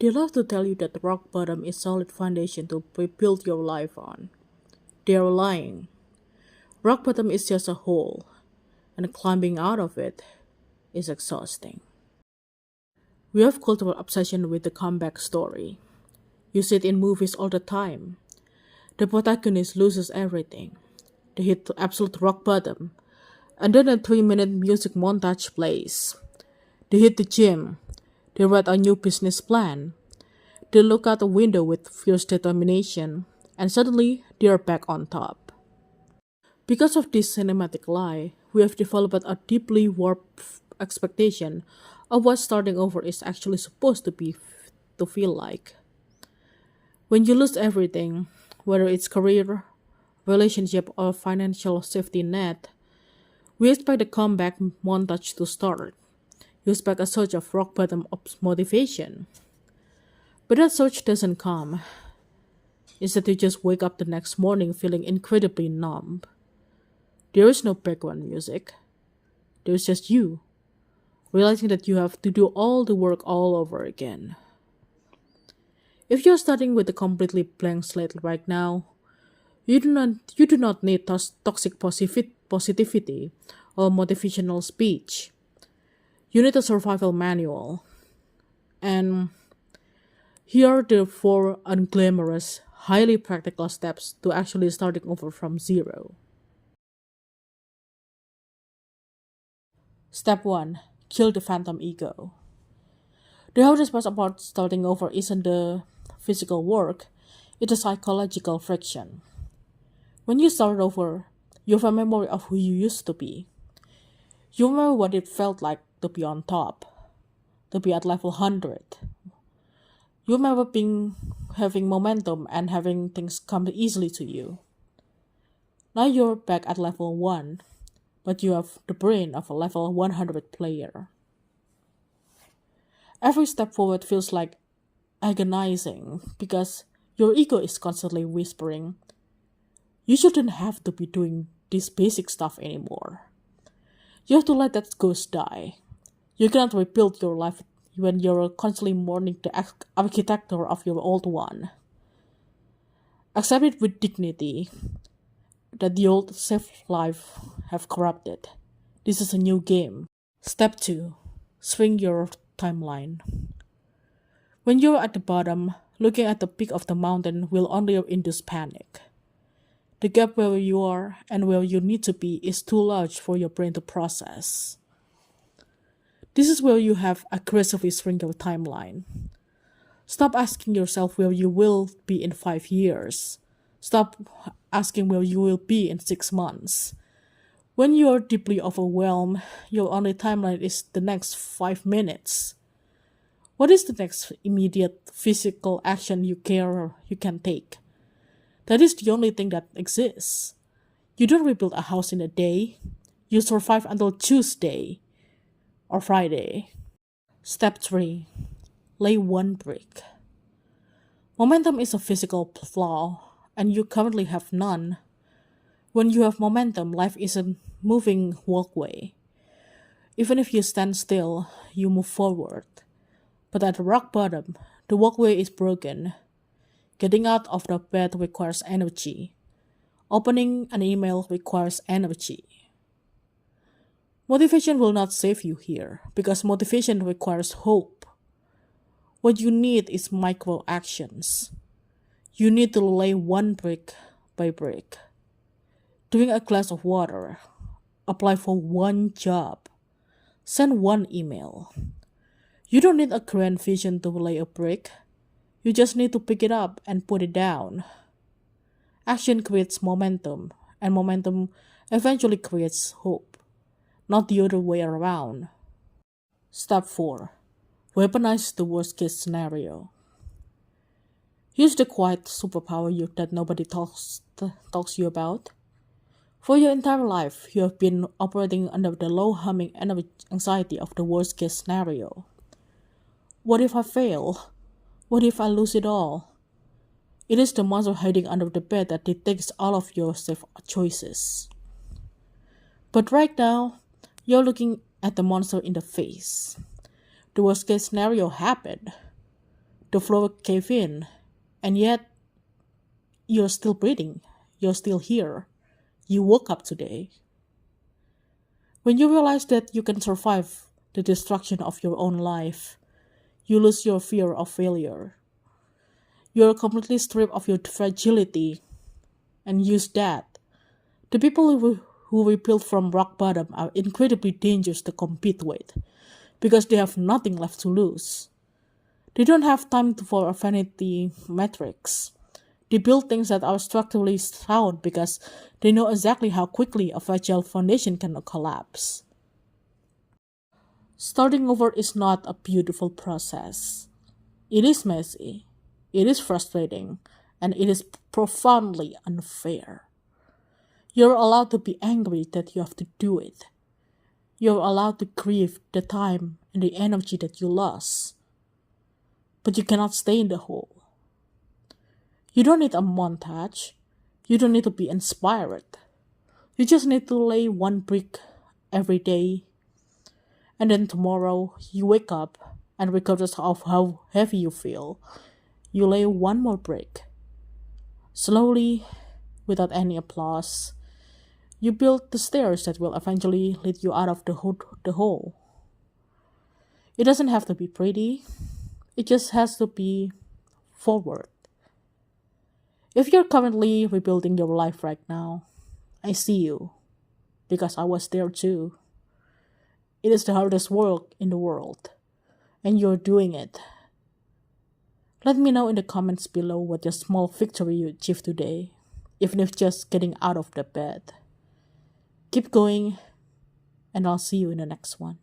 They love to tell you that rock bottom is solid foundation to rebuild your life on. They are lying. Rock bottom is just a hole, and climbing out of it is exhausting. We have cultural obsession with the comeback story. You see it in movies all the time. The protagonist loses everything. They hit the absolute rock bottom, and then a 3-minute music montage plays. They hit the gym. They write a new business plan. They look out the window with fierce determination, and suddenly they are back on top. Because of this cinematic lie, we have developed a deeply warped expectation of what starting over is actually supposed to feel like. When you lose everything, whether it's career, relationship, or financial safety net, we expect the comeback montage to start. You expect a surge of rock bottom motivation. But that surge doesn't come. Instead, you just wake up the next morning feeling incredibly numb. There is no background music. There's just you, realizing that you have to do all the work all over again. If you're starting with a completely blank slate right now, you do not need toxic positivity or motivational speech. You need a survival manual. And here are the four unglamorous, highly practical steps to actually starting over from zero. Step 1. Kill the phantom ego. The hardest part about starting over isn't the physical work, it's the psychological friction. When you start over, you have a memory of who you used to be. You remember what it felt like to be on top, to be at level 100. You remember having momentum and having things come easily to you. Now you're back at level 1, but you have the brain of a level 100 player. Every step forward feels like agonizing because your ego is constantly whispering, you shouldn't have to be doing this basic stuff anymore. You have to let that ghost die. You cannot rebuild your life when you're constantly mourning the architecture of your old one. Accept it with dignity that the old safe life have corrupted. This is a new game. Step 2. Swing your timeline. When you're at the bottom, looking at the peak of the mountain will only induce panic. The gap where you are and where you need to be is too large for your brain to process. This is where you have aggressively shrink your timeline. Stop asking yourself where you will be in 5 years. Stop asking where you will be in 6 months. When you are deeply overwhelmed, your only timeline is the next 5 minutes. What is the next immediate physical action you can take? That is the only thing that exists. You don't rebuild a house in a day. You survive until Tuesday or Friday. Step 3. Lay one brick. Momentum is a physical flaw, and you currently have none. When you have momentum, life is a moving walkway. Even if you stand still, you move forward. But at rock bottom, the walkway is broken. Getting out of the bed requires energy. Opening an email requires energy. Motivation will not save you here because motivation requires hope. What you need is micro actions. You need to lay one brick by brick. Drink a glass of water. Apply for one job. Send one email. You don't need a grand vision to lay a brick. You just need to pick it up and put it down. Action creates momentum, and momentum eventually creates hope, not the other way around. Step 4. Weaponize the worst case scenario. Use the quiet superpower that nobody talks you about. For your entire life, you have been operating under the low humming anxiety of the worst case scenario. What if I fail? What if I lose it all? It is the monster hiding under the bed that dictates all of your safe choices. But right now, you're looking at the monster in the face. The worst case scenario happened. the floor cave in, and yet you're still breathing. You're still here. You woke up today. When you realize that you can survive the destruction of your own life, you lose your fear of failure. You're completely stripped of your fragility and use that. The people who rebuild from rock bottom are incredibly dangerous to compete with because they have nothing left to lose. They don't have time for vanity metrics. They build things that are structurally sound because they know exactly how quickly a fragile foundation can collapse. Starting over is not a beautiful process. It is messy, it is frustrating, and it is profoundly unfair. You're allowed to be angry that you have to do it. You're allowed to grieve the time and the energy that you lost. But you cannot stay in the hole. You don't need a montage. You don't need to be inspired. You just need to lay one brick every day. And then tomorrow you wake up and regardless of how heavy you feel, you lay one more brick. Slowly, without any applause, you build the stairs that will eventually lead you out of the hole. It doesn't have to be pretty. It just has to be forward. If you're currently rebuilding your life right now, I see you because I was there too. It is the hardest work in the world, and you're doing it. Let me know in the comments below what your small victory you achieved today, even if just getting out of the bed. Keep going, and I'll see you in the next one.